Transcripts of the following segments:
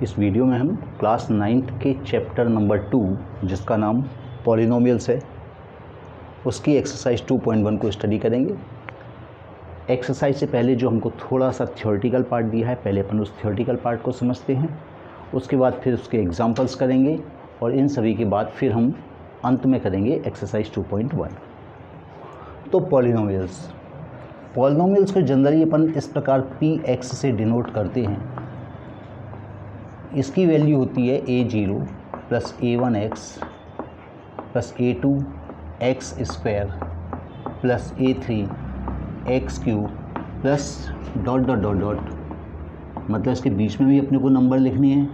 इस वीडियो में हम क्लास 9th के चैप्टर नंबर 2 जिसका नाम पॉलिनोमियल्स है उसकी एक्सरसाइज 2.1 को स्टडी करेंगे। एक्सरसाइज से पहले जो हमको थोड़ा सा थ्योरेटिकल पार्ट दिया है, पहले अपन उस थ्योरेटिकल पार्ट को समझते हैं, उसके बाद फिर उसके एग्जांपल्स करेंगे और इन सभी के बाद फिर हम अंत में करेंगे एक्सरसाइज 2.1। तो पॉलिनोमियल्स को जनरली अपन इस प्रकार px से डिनोट करते हैं। इसकी वैल्यू होती है a0 plus a1x plus a2 x square plus a3 x cube plus dot dot dot dot, मतलब इसके बीच में भी अपने को नंबर लिखने हैं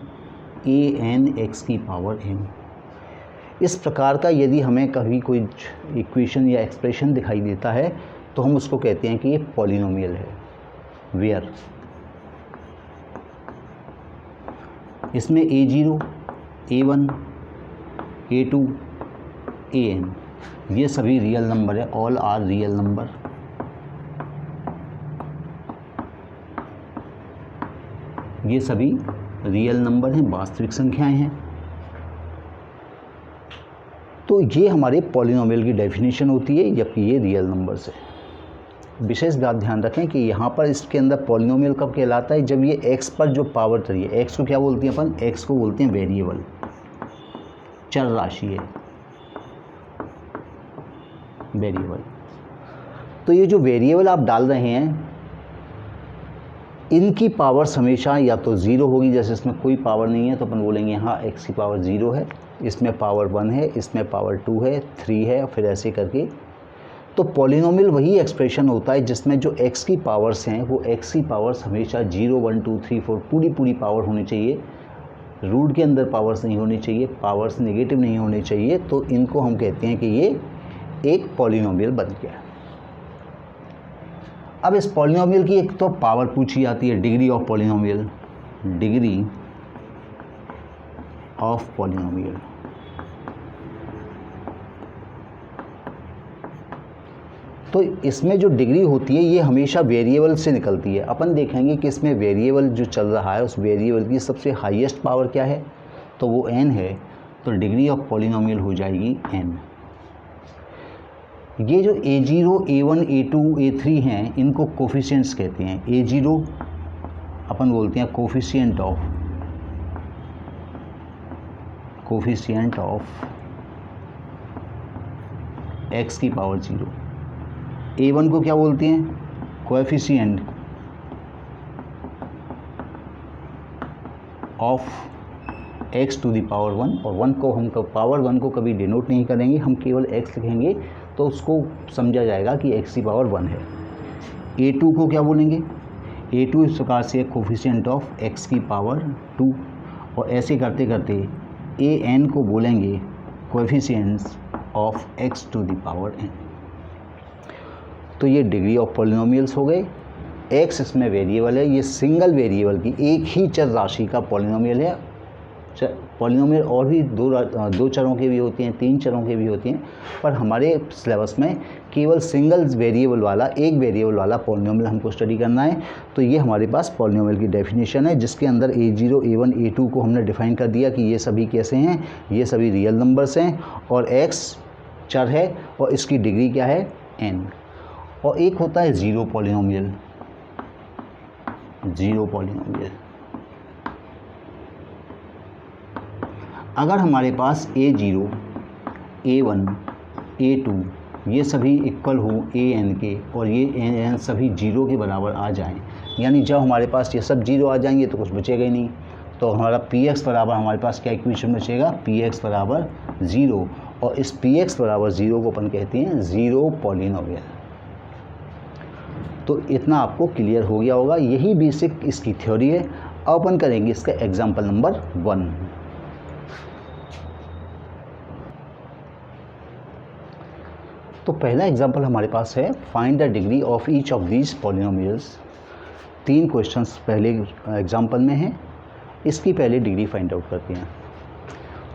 an x की पावर n। इस प्रकार का यदि हमें कभी कोई इक्वेशन या एक्सप्रेशन दिखाई देता है तो हम उसको कहते हैं कि ये पॉलिनोमियल है। वेयर इसमें a0, a1, a2, an ये सभी रियल नंबर है, ऑल आर रियल नंबर। ये सभी रियल नंबर हैं, वास्तविक संख्याएं हैं। तो ये हमारे पॉलिनोमियल की डेफिनेशन होती है, जबकि ये रियल नंबर्स है। विशेष बात ध्यान रखें कि यहाँ पर इसके अंदर पॉलिनोमियल कब कहलाता है, जब ये x पर जो पावर चली है, x को क्या बोलते हैं अपन, x को बोलते हैं वेरिएबल, चर राशि है वेरिएबल। तो ये जो वेरिएबल आप डाल रहे हैं इनकी पावर्स हमेशा या तो ज़ीरो होगी, जैसे इसमें कोई पावर नहीं है तो अपन बोलेंगे यहाँ x की पावर 0 है, इसमें पावर 1 है, इसमें पावर 2 है, 3 है, फिर ऐसे करके। तो पॉलिनोमियल वही एक्सप्रेशन होता है जिसमें जो x की पावर्स हैं वो x की पावर्स हमेशा 0, 1, 2, 3, 4 पूरी पावर होनी चाहिए। रूट के अंदर पावर्स नहीं होनी चाहिए, पावर्स नेगेटिव नहीं होनी चाहिए। तो इनको हम कहते हैं कि ये एक पॉलिनोमियल बन गया। अब इस पॉलिनोमियल की एक तो पावर पूछी जाती है, degree of polynomial, degree of polynomial. तो इसमें जो डिग्री होती है ये हमेशा वेरिएबल से निकलती है। अपन देखेंगे कि इसमें वेरिएबल जो चल रहा है उस वेरिएबल की सबसे हाईएस्ट पावर क्या है, तो वो n है। तो डिग्री ऑफ पॉलिनोमियल हो जाएगी n। ये जो a0, a1, a2, a3 हैं इनको कोफिशिएंट्स कहते हैं। a0 अपन बोलते हैं कोफिशिएंट ऑफ x की पावर 0। a1 को क्या बोलते हैं, coefficient of x to the power 1। और 1 को हम पावर 1 को कभी डिनोट नहीं करेंगे, हम केवल x लिखेंगे तो उसको समझा जाएगा कि x की पावर 1 है। a2 को क्या बोलेंगे, a2 इस प्रकार से कोएफिशिएंट ऑफ x की पावर 2। और ऐसे करते करते an को बोलेंगे coefficients of x to the power n। तो ये डिग्री ऑफ पॉलिनोमियल्स हो गए। x इसमें वेरिएबल है, ये सिंगल वेरिएबल की एक ही चर राशि का पॉलिनोमियल है। पॉलिनोमियल और भी दो चरों के भी होते हैं, 3 चरों के भी होते हैं, पर हमारे सिलेबस में केवल सिंगल वेरिएबल वाला, एक वेरिएबल वाला पॉलिनोमियल हमको स्टडी करना है। तो ये हमारे पास पॉलिनोमियल की डेफिनेशन है, जिसके अंदर a0, a1, a2 को हमने डिफाइन कर दिया कि ये सभी कैसे हैं, ये सभी रियल नंबर्स हैं और x चर है और इसकी डिग्री क्या है, n। और एक होता है ज़ीरो पॉलिनोमियल। अगर हमारे पास a0, a1, a2 ये सभी इक्वल हो an के और ये an सभी 0 के बराबर आ जाएं, यानी जब हमारे पास ये सब 0 आ जाएंगे तो कुछ बचेगा ही नहीं। तो हमारा px बराबर हमारे पास क्या इक्वेशन बचेगा, px बराबर 0। और इस px बराबर 0 को अपन कहते हैं ज़ीरो पॉलिनोमियल। तो इतना आपको क्लियर हो गया होगा, यही बेसिक इसकी थ्योरी है। अब अपन करेंगे इसका एग्जाम्पल नंबर 1। तो पहला एग्जाम्पल हमारे पास है, find the degree of each of these polynomials. 3 questions पहले एग्जाम्पल में हैं, इसकी पहले डिग्री फाइंड आउट करते हैं।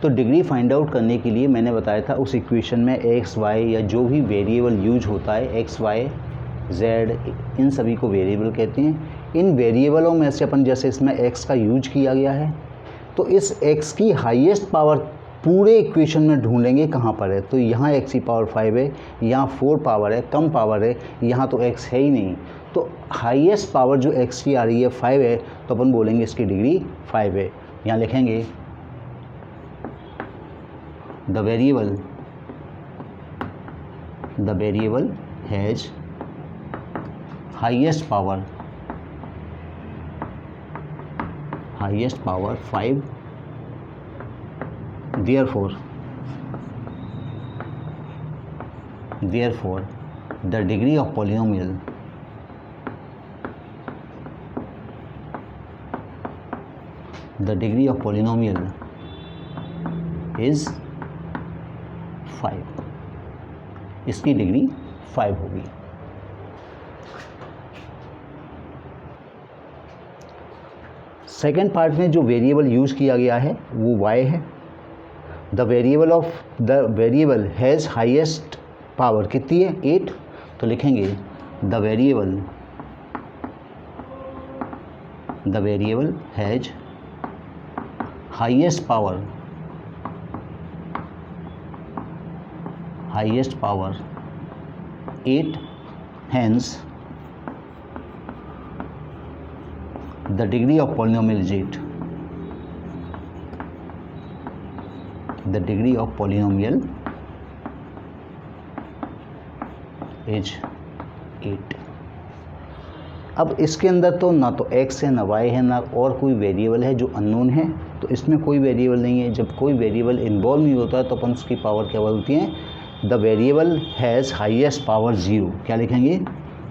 तो डिग्री फाइंड आउट करने के लिए मैंने बताया था उस इक्वेशन में x, y या जो भी वेरिएबल यूज होता है, x, y, z, इन सभी को वेरिएबल कहते हैं। इन वेरिएबलों में से अपन जैसे इसमें x का यूज किया गया है, तो इस x की हाईएस्ट पावर पूरे इक्वेशन में ढूंढेंगे कहाँ पर है। तो यहाँ x की पावर 5 है, यहाँ 4 पावर है, कम पावर है, यहाँ तो x है ही नहीं। तो हाईएस्ट पावर जो x की आ रही है 5 है, तो अपन बोलेंगे इसकी डिग्री 5 है। यहाँ लिखेंगे the variable has highest power 5, therefore the degree of polynomial is 5, इसकी डिग्री 5 होगी। सेकेंड पार्ट में जो वेरिएबल यूज़ किया गया है वो y है। The variable has highest power कितनी है 8, तो लिखेंगे the variable has highest power 8, hence the degree of polynomial is 8. The degree of polynomial is 8। अब इसके अंदर तो ना तो x है ना y है ना और कोई वेरिएबल है जो अननोन है, तो इसमें कोई वेरिएबल नहीं है। जब कोई वेरिएबल इन्वॉल्व नहीं होता है तो अपन उसकी पावर क्या बोलती हैं, the variable has highest power 0। क्या लिखेंगे,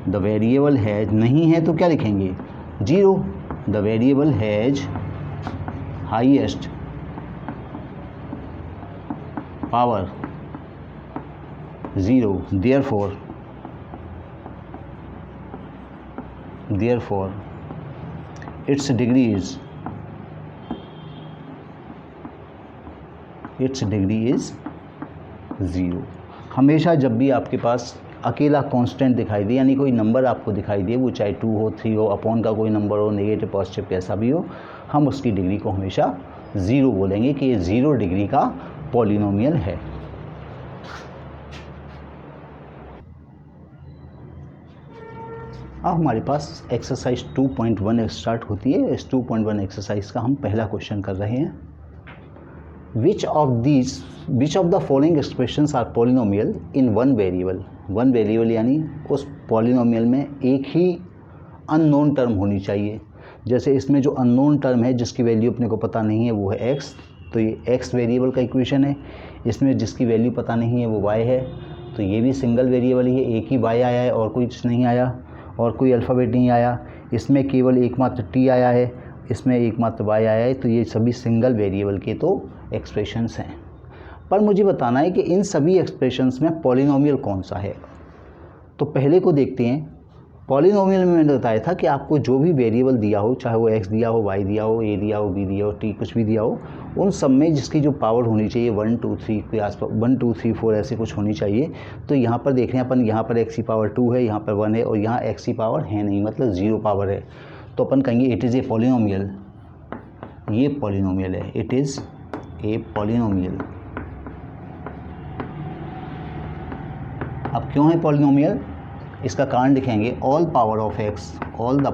द वेरिएबल हैज़, नहीं है तो क्या लिखेंगे 0। The variable has highest power 0, therefore its degree is 0। हमेशा जब भी आपके पास अकेला कांस्टेंट दिखाई दे, यानी कोई नंबर आपको दिखाई दे, वो चाहे 2 हो, 3 हो, अपॉन का कोई नंबर हो, नेगेटिव पॉजिटिव कैसा भी हो, हम उसकी डिग्री को हमेशा 0 बोलेंगे कि ये 0 डिग्री का पॉलिनोमियल है। अब हमारे पास एक्सरसाइज 2.1 स्टार्ट होती है। इस 2.1 एक्सरसाइज का हम पहला क्वेश्चन कर रहे हैं। Which of the following expressions are polynomial in one variable यानी उस पॉलिनोमियल में एक ही अननोन टर्म होनी चाहिए। जैसे इसमें जो अननोन टर्म है जिसकी वैल्यू अपने को पता नहीं है वो है x, तो ये x वेरिएबल का इक्वेशन है। इसमें जिसकी वैल्यू पता नहीं है वो y है, तो ये भी सिंगल वेरिएबल ही है, एक ही y आया है और कुछ नहीं आया और कोई अल्फ़ाबेट नहीं आया। इसमें केवल एकमात्र t आया है, इसमें एकमात्र y आया है, तो ये सभी सिंगल वेरिएबल के तो एक्सप्रेशंस हैं। पर मुझे बताना है कि इन सभी एक्सप्रेशंस में पॉलिनोमियल कौन सा है। तो पहले को देखते हैं। पॉलिनोमियल में मैंने बताया था कि आपको जो भी वेरिएबल दिया हो, चाहे वो x दिया हो, y दिया हो, a दिया हो, b दिया हो, t कुछ भी दिया हो, उन सब में जिसकी जो पावर होनी चाहिए 1 2 3 के आसपास, 1 2 3 4 ऐसे कुछ होनी चाहिए। तो यहाँ पर देख रहे हैं अपन, यहाँ पर x की पावर 2 है, यहाँ पर 1 है और यहाँ x की पावर है नहीं, मतलब 0 पावर है। तो अपन कहेंगे इट इज़ ए पॉलिनोमियल, ये पॉलिनोमियल है, इट इज़ ए पॉलिनोमियल। अब क्यों है पॉलिनोमियल, इसका कारण लिखेंगे all power of x, all the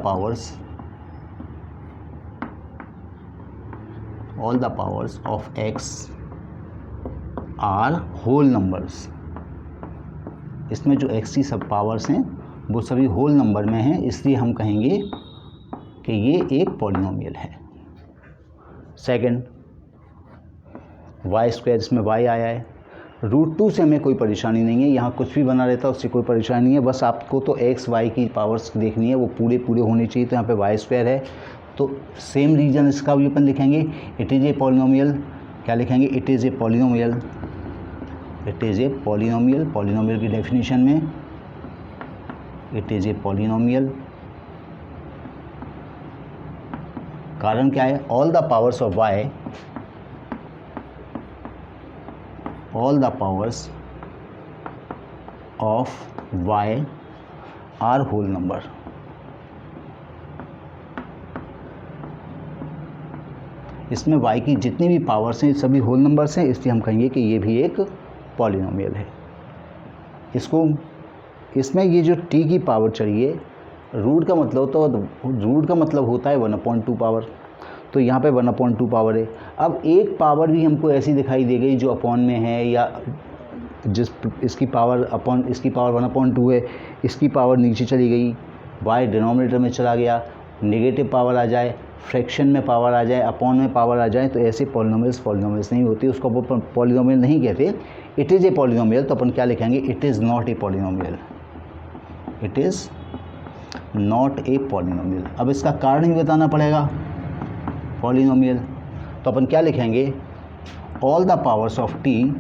powers of x are whole numbers. इसमें जो x की सब पावर्स हैं वो सभी होल नंबर में हैं, इसलिए हम कहेंगे कि ये एक पॉलिनोमियल है। सेकंड, y स्क्वायर, इसमें y आया है। √2 से हमें कोई परेशानी नहीं है, यहाँ कुछ भी बना रहता है उससे कोई परेशानी नहीं है, बस आपको तो x y की पावर्स देखनी है, वो पूरे होने चाहिए। तो यहाँ पे y स्क्वायर है, तो सेम रीजन इसका भी अपन लिखेंगे, इट इज़ ए पॉलिनोमियल। क्या लिखेंगे, it is a polynomial, it is a polynomial. Polynomial की डेफिनेशन में इट इज़ ए पॉलिनोमियल। कारण क्या है, all the powers of y, all the powers of y are whole number। इसमें y की जितनी भी पावर्स हैं सभी होल नंबर्स हैं, इसलिए हम कहेंगे कि ये भी एक पॉलिनोमियल है। इसमें ये जो t की पावर चाहिए, रूट का मतलब होता है 1/2 पावर, तो यहाँ पे 1/2 पावर है। अब एक पावर भी हमको ऐसी दिखाई दे गई जो अपॉन में है, या इसकी पावर 1/2 है, इसकी पावर नीचे चली गई, y डिनोमिनेटर में चला गया, नेगेटिव पावर आ जाए, फ्रैक्शन में पावर आ जाए, अपॉन में पावर आ जाए, तो ऐसे पॉलिनोमियल्स नहीं होती, उसको अपन पॉलिनोमियल नहीं कहते। इट इज़ ए पॉलिनोमियल, तो अपन क्या लिखेंगे, it is not a polynomial, it is not a polynomial. अब इसका कारण ही बताना पड़ेगा पॉलिनोमियल, तो अपन क्या लिखेंगे, all the powers of t,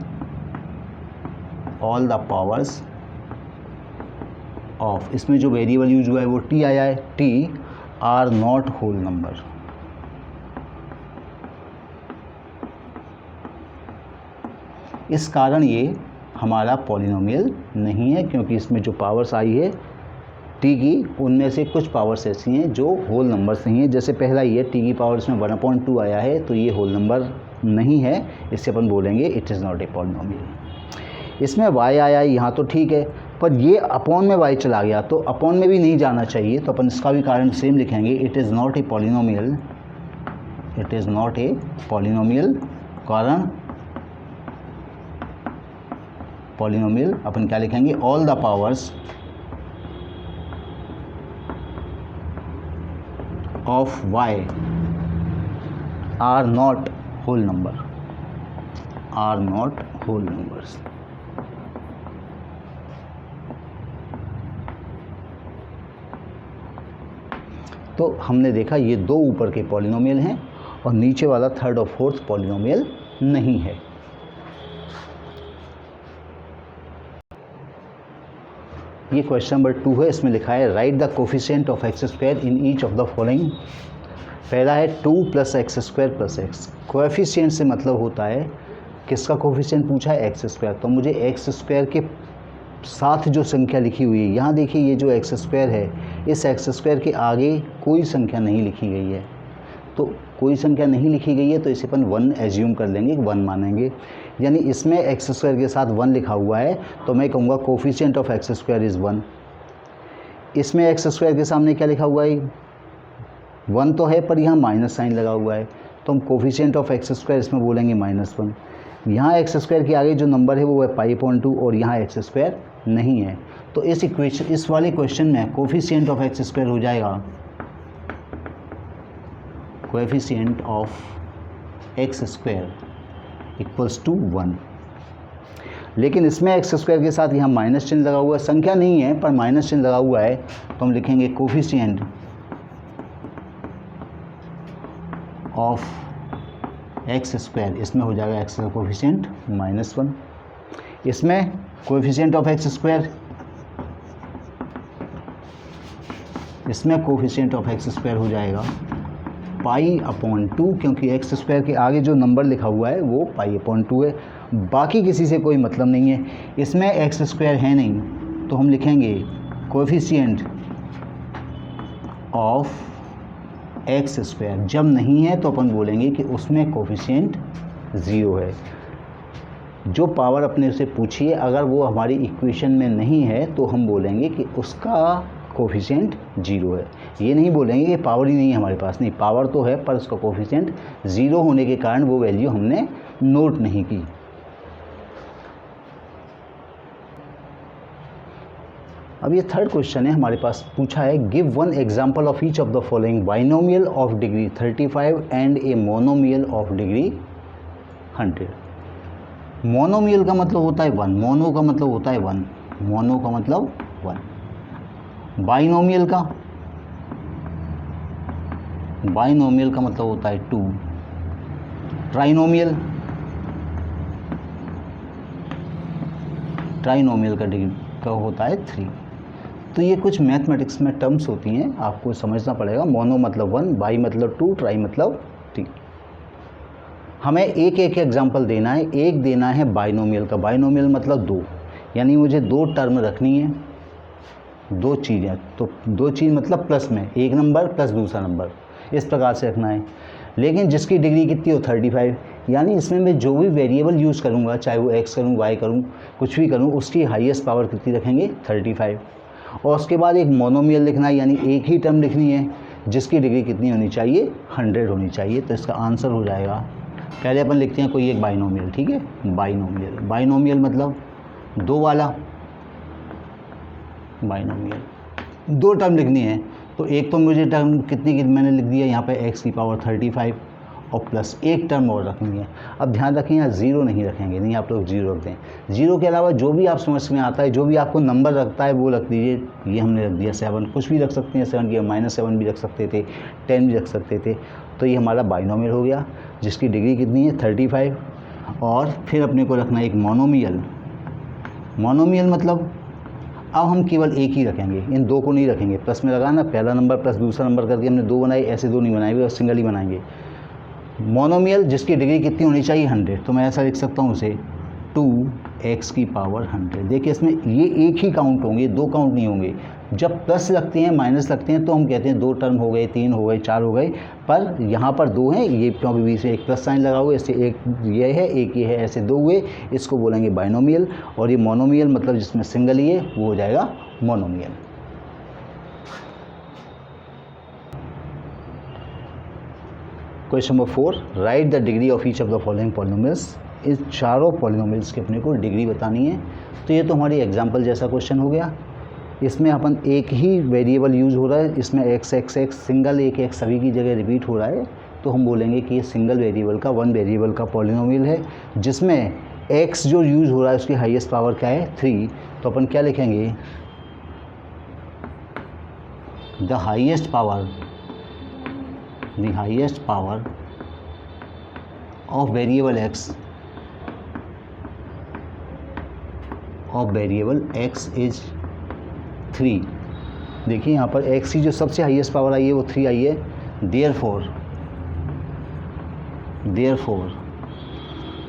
all the powers of, इसमें जो वेरिएबल यूज हुआ है वो t आया है, t are not whole number. इस कारण ये हमारा पॉलिनोमियल नहीं है, क्योंकि इसमें जो पावर्स आई है t की, उनमें से कुछ पावर्स ऐसी हैं जो होल नंबर्स नहीं है। जैसे पहला ये t की पावर इसमें 1/2 आया है, तो ये होल नंबर नहीं है, इससे अपन बोलेंगे it is not a polynomial. इसमें y आया है यहाँ, तो ठीक है, पर ये अपॉन में y चला गया, तो अपॉन में भी नहीं जाना चाहिए, तो अपन इसका भी कारण सेम लिखेंगे, it is not a polynomial, it is not a polynomial. कारण पॉलिनोमियल अपन क्या लिखेंगे, all the powers of y are not whole number, are not whole numbers. तो हमने देखा ये दो ऊपर के पॉलिनोमियल हैं और नीचे वाला थर्ड और फोर्थ पॉलिनोमियल नहीं है। ये क्वेश्चन नंबर 2 है, इसमें लिखा है right the coefficient of x square in each of the following. पहला है 2 + x² + x। कोएफिशिएंट से मतलब होता है, किसका कोफिशिएंट पूछा है, x², तो मुझे x² के साथ जो संख्या लिखी हुई है, यहाँ देखिए ये जो x² है, इस x² के आगे कोई संख्या नहीं लिखी गई है, तो कोई संख्या नहीं लिखी गई है तो इसे अपन 1 एज्यूम कर लेंगे, 1 मानेंगे। यानी इसमें x² के साथ 1 लिखा हुआ है, तो मैं कहूँगा कोफिशिएंट ऑफ x² इज़ 1। इसमें x² के सामने क्या लिखा हुआ है, 1 तो है, पर यहाँ माइनस साइन लगा हुआ है, तो हम कोफिशिएंट ऑफ x² इसमें बोलेंगे -1। यहाँ x² के आगे जो नंबर है वो है π/2 और यहाँ x² नहीं है, तो इस वाले क्वेश्चन में कोफिशिएंट ऑफ x² हो जाएगा, कोएफिशिएंट ऑफ x² = 1। लेकिन इसमें x² के साथ यहाँ माइनस चिन्ह लगा हुआ है, संख्या नहीं है पर माइनस चिन्ह लगा हुआ है, तो हम लिखेंगे कोफिशिएंट ऑफ x², इसमें हो जाएगा x का कोफिशिएंट -1। इसमें कोफिशिएंट ऑफ x², इसमें कोफिशिएंट ऑफ x² हो जाएगा π/2, क्योंकि x² के आगे जो नंबर लिखा हुआ है वो π/2 है, बाकी किसी से कोई मतलब नहीं है। इसमें x² है नहीं, तो हम लिखेंगे कोफिशिएंट ऑफ x²। जब नहीं है तो अपन बोलेंगे कि उसमें कोफिशिएंट 0 है। जो पावर अपने से पूछिए, अगर वो हमारी इक्वेशन में नहीं है तो हम बोलेंगे कि उसका कोफिशिएंट 0 है। ये नहीं बोलेंगे कि पावर ही नहीं है हमारे पास, नहीं, पावर तो है पर उसका कोफिशिएंट 0 होने के कारण वो वैल्यू हमने नोट नहीं की। अब ये थर्ड क्वेश्चन है, हमारे पास पूछा है give 1 example of each of the following binomial of degree 35 and a monomial of degree 100। Monomial का मतलब होता है 1, मोनो का मतलब होता है 1, मोनो का मतलब 1। बाइनोमियल का मतलब होता है 2। ट्राइनोमियल का डिग्री का होता है 3। तो ये कुछ मैथमेटिक्स में टर्म्स होती हैं, आपको समझना पड़ेगा। मोनो मतलब 1, बाई मतलब 2, ट्राई मतलब 3। हमें एक एक एग्जाम्पल देना है। एक देना है बाइनोमियल का, बाइनोमियल मतलब 2, यानी मुझे 2 टर्म रखनी है, 2 चीज़ें, तो 2 चीज़ मतलब प्लस में, एक नंबर प्लस दूसरा नंबर, इस प्रकार से रखना है। लेकिन जिसकी डिग्री कितनी हो 35, यानी इसमें मैं जो भी वेरिएबल यूज़ करूँगा, चाहे वो x करूँ, y करूँ, कुछ भी करूँ, उसकी हाईएस्ट पावर कितनी रखेंगे 35। और उसके बाद एक मोनोमियल लिखना है, यानी एक ही टर्म लिखनी है जिसकी डिग्री कितनी होनी चाहिए 100 होनी चाहिए। तो इसका आंसर हो जाएगा, पहले अपन लिखते हैं कोई एक बाइनोमियल, ठीक है, बाइनोमियल। बाइनोमियल मतलब दो वाला, बाइनोमियल दो टर्म लिखनी है। तो एक तो मुझे टर्म कितनी मैंने लिख दिया यहाँ पे x की पावर 35 और प्लस एक टर्म और रखनी है। अब ध्यान रखें यहाँ जीरो नहीं रखेंगे, नहीं आप लोग जीरो रख दें। जीरो के अलावा जो भी आप समझ में आता है, जो भी आपको नंबर रखता है वो रख दीजिए। ये हमने रख दिया 7, कुछ भी रख सकते हैं 7 की, -7 भी रख सकते थे, 10 भी रख सकते थे। तो ये हमारा बाइनोमियल हो गया जिसकी डिग्री कितनी है 35। और फिर अपने को रखना है एक मोनोमियल। मोनोमियल मतलब अब हम केवल एक ही रखेंगे, इन दो को नहीं रखेंगे। प्लस में लगाना, पहला नंबर प्लस दूसरा नंबर करके हमने दो बनाए, ऐसे दो नहीं बनाएंगे और सिंगल ही बनाएंगे। मोनोमियल जिसकी डिग्री कितनी होनी चाहिए 100, तो मैं ऐसा लिख सकता हूँ उसे 2x की पावर 100। देखिए इसमें ये एक ही काउंट होंगे, दो काउंट नहीं होंगे। जब प्लस लगते हैं माइनस लगते हैं तो हम कहते हैं दो टर्म हो गए, 3 हो गए, 4 हो गए, पर यहाँ पर दो हैं, ये क्योंकि बीच में एक प्लस साइन लगा हुआ है, इससे एक ये है एक ये है, ऐसे दो हुए, इसको बोलेंगे बाइनोमियल। और ये मोनोमियल मतलब जिसमें सिंगल ही है वो हो जाएगा monomial. Question number 4, right the degree of each of the following polynomials. इस चारों पॉलिनोमियल्स की अपने को डिग्री बतानी है। तो ये तो हमारी एग्जाम्पल जैसा क्वेश्चन हो गया। इसमें अपन एक ही वेरिएबल यूज़ हो रहा है, इसमें x सिंगल एक x सभी की जगह रिपीट हो रहा है, तो हम बोलेंगे कि ये सिंगल वेरिएबल का, वन वेरिएबल का पॉलिनोमियल है जिसमें x जो यूज़ हो रहा है उसकी हाईएस्ट पावर क्या है 3। तो अपन क्या लिखेंगे, the highest power of variable x is 3। देखिए यहाँ पर x की जो सबसे हाईएस्ट पावर आई है वो 3 आई है। Therefore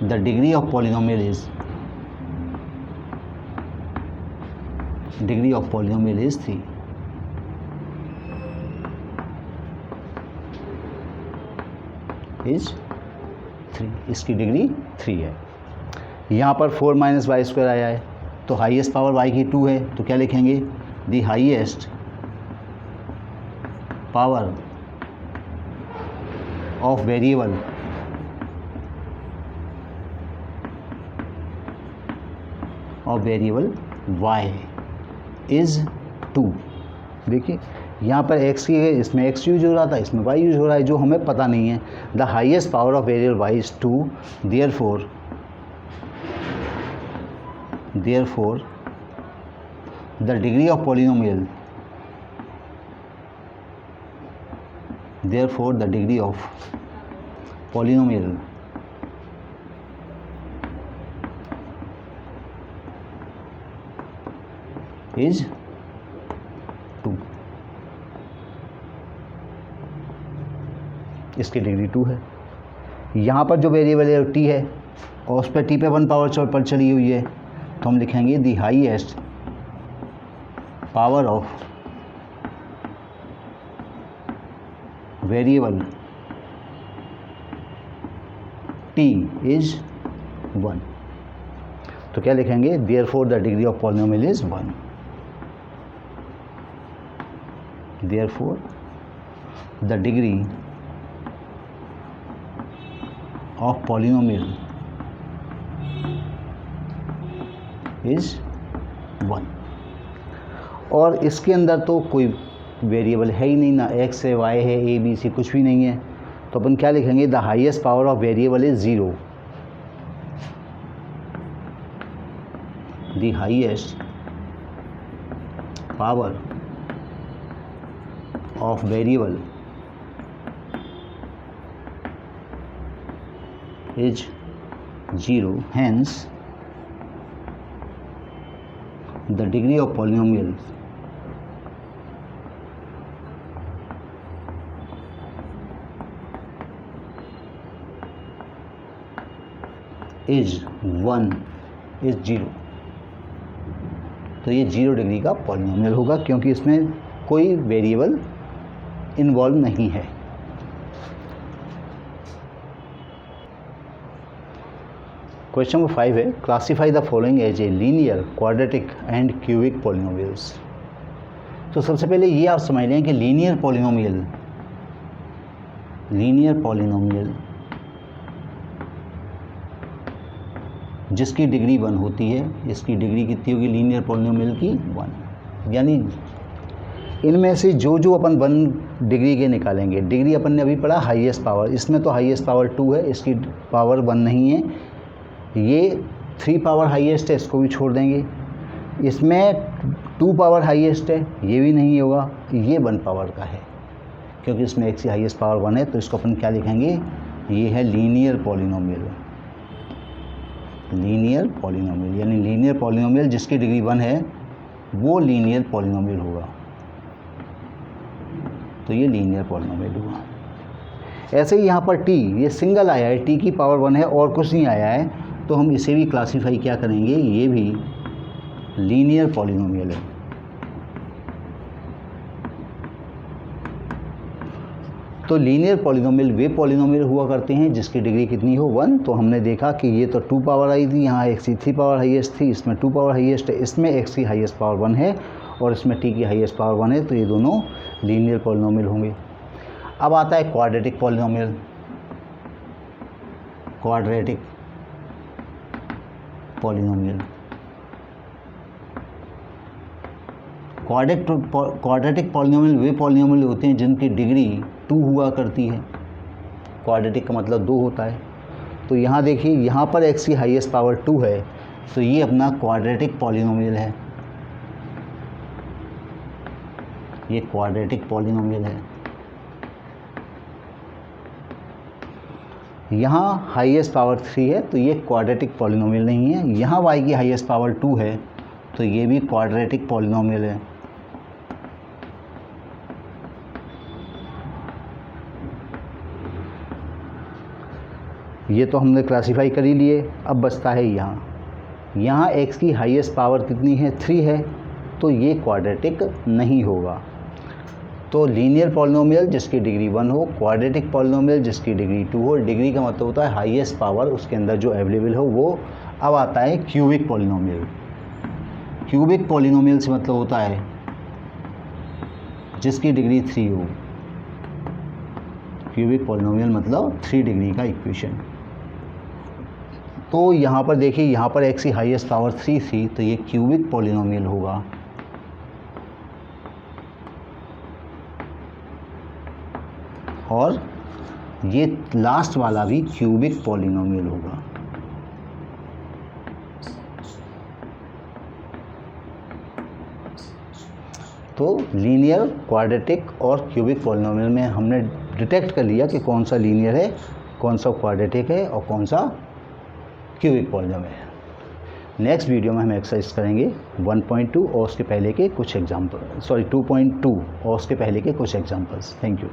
the degree of polynomial is 3। इसकी डिग्री 3 है। यहाँ पर 4 - y² आया है, तो हाईएस्ट पावर y की 2 है, तो क्या लिखेंगे, the highest power of variable y is 2। देखिए यहाँ पर x की है, इसमें x यूज हो रहा था, इसमें y यूज हो रहा है, जो हमें पता नहीं है। The highest power of variable y is 2, therefore the degree of polynomial is 2। इसकी डिग्री 2 है। यहाँ पर जो वेरिएबल है t है और उस पर t पे 1 पावर पर चली हुई है, तो हम लिखेंगे the highest power of variable t is 1। तो क्या लिखेंगे, therefore the degree of polynomial is 1। Therefore the degree of polynomial is 1। और इसके अंदर तो कोई वेरिएबल है ही नहीं, ना x है, y है, a b c कुछ भी नहीं है, तो अपन क्या लिखेंगे, the highest power of variable is 0। The highest power of variable is 0, hence the degree of polynomial is 1 is 0। तो ये 0 डिग्री का पॉलिनोमियल होगा क्योंकि इसमें कोई वेरिएबल इन्वॉल्व नहीं है। क्वेश्चन नंबर 5 है, classify the following as a linear, quadratic and cubic polynomials. तो सबसे पहले ये आप समझ लें कि लीनियर पॉलिनोमियल जिसकी डिग्री 1 होती है, इसकी डिग्री कितनी होगी लीनियर पॉलिनोमियल की 1। यानी इनमें से जो जो अपन 1 डिग्री के निकालेंगे, डिग्री अपन ने अभी पढ़ा हाईएस्ट पावर, इसमें तो हाईएस्ट पावर 2 है, इसकी पावर 1 नहीं है। ये 3 पावर हाईएस्ट है, इसको भी छोड़ देंगे। इसमें 2 पावर हाईएस्ट है, ये भी नहीं होगा। ये 1 पावर का है, क्योंकि इसमें x की हाईएस्ट पावर 1 है, तो इसको अपन क्या लिखेंगे, ये है लीनियर पॉलिनोमियल। यानी लीनियर पॉलिनोमियल जिसकी डिग्री 1 है वो लीनियर पॉलिनोमियल होगा। तो ये लीनियर पॉलिनोमियल हुआ। ऐसे ही यहाँ पर t, ये सिंगल आया है, t की पावर 1 है और कुछ नहीं आया है, तो हम इसे भी क्लासीफाई क्या करेंगे, ये भी लीनियर पॉलिनोमियल है। तो लीनियर पॉलिनोमियल वे पॉलिनोमियल हुआ करते हैं जिसकी डिग्री कितनी हो 1। तो हमने देखा कि ये तो 2 पावर आई थी, यहाँ x की 3 पावर हाईएस्ट थी, इसमें 2 पावर हाईएस्ट है, इसमें x की हाईएस्ट पावर 1 है और इसमें t की हाईएस्ट पावर 1 है, तो ये दोनों लीनियर पॉलिनोमियल होंगे। अब आता है क्वाड्रेटिक पॉलिनोमियल। क्वाड्रेटिक पॉलिनोमियल वे पॉलिनोमियल होते हैं जिनकी डिग्री 2 हुआ करती है। क्वाड्रेटिक का मतलब 2 होता है। तो यहाँ देखिए, यहाँ पर x की हाईएस्ट पावर 2 है, तो ये अपना क्वाड्रेटिक पॉलिनोमियल है। ये क्वाड्रेटिक पॉलिनोमियल है। यहाँ हाईएस्ट पावर 3 है, तो ये क्वाड्रेटिक पॉलिनोमियल नहीं है। यहाँ y की हाईएस्ट पावर 2 है, तो ये भी क्वाड्रेटिक पॉलिनोमियल है। ये तो हमने क्लासीफाई कर ही लिए। अब बचता है यहाँ x की हाईएस्ट पावर कितनी है, 3 है, तो ये क्वाड्रेटिक नहीं होगा। तो लीनियर पॉलिनोमियल जिसकी डिग्री 1 हो, क्वाड्रेटिक पॉलिनोमियल जिसकी डिग्री 2 हो। डिग्री का मतलब होता है हाईएस्ट पावर, उसके अंदर जो अवेलेबल हो वो। अब आता है क्यूबिक पॉलिनोमियल। क्यूबिक पॉलिनोमियल से मतलब होता है जिसकी डिग्री 3 हो। क्यूबिक पॉलिनोमियल मतलब 3 डिग्री का इक्वेशन। तो यहाँ पर देखिए, यहाँ पर x की हाईएस्ट पावर 3 थी, तो ये क्यूबिक पॉलिनोमियल होगा। और ये लास्ट वाला भी क्यूबिक पॉलिनोमियल होगा। तो लीनियर, क्वाड्रेटिक और क्यूबिक पॉलिनोमियल में हमने डिटेक्ट कर लिया कि कौन सा लीनियर है, कौन सा क्वाड्रेटिक है और कौन सा क्यूबिक पॉलिनोमियल है। नेक्स्ट वीडियो में हम एक्सरसाइज करेंगे 1.2 और उसके पहले के कुछ एग्जाम्पल, 2.2 और उसके पहले के कुछ एग्जाम्पल्स। Thank you.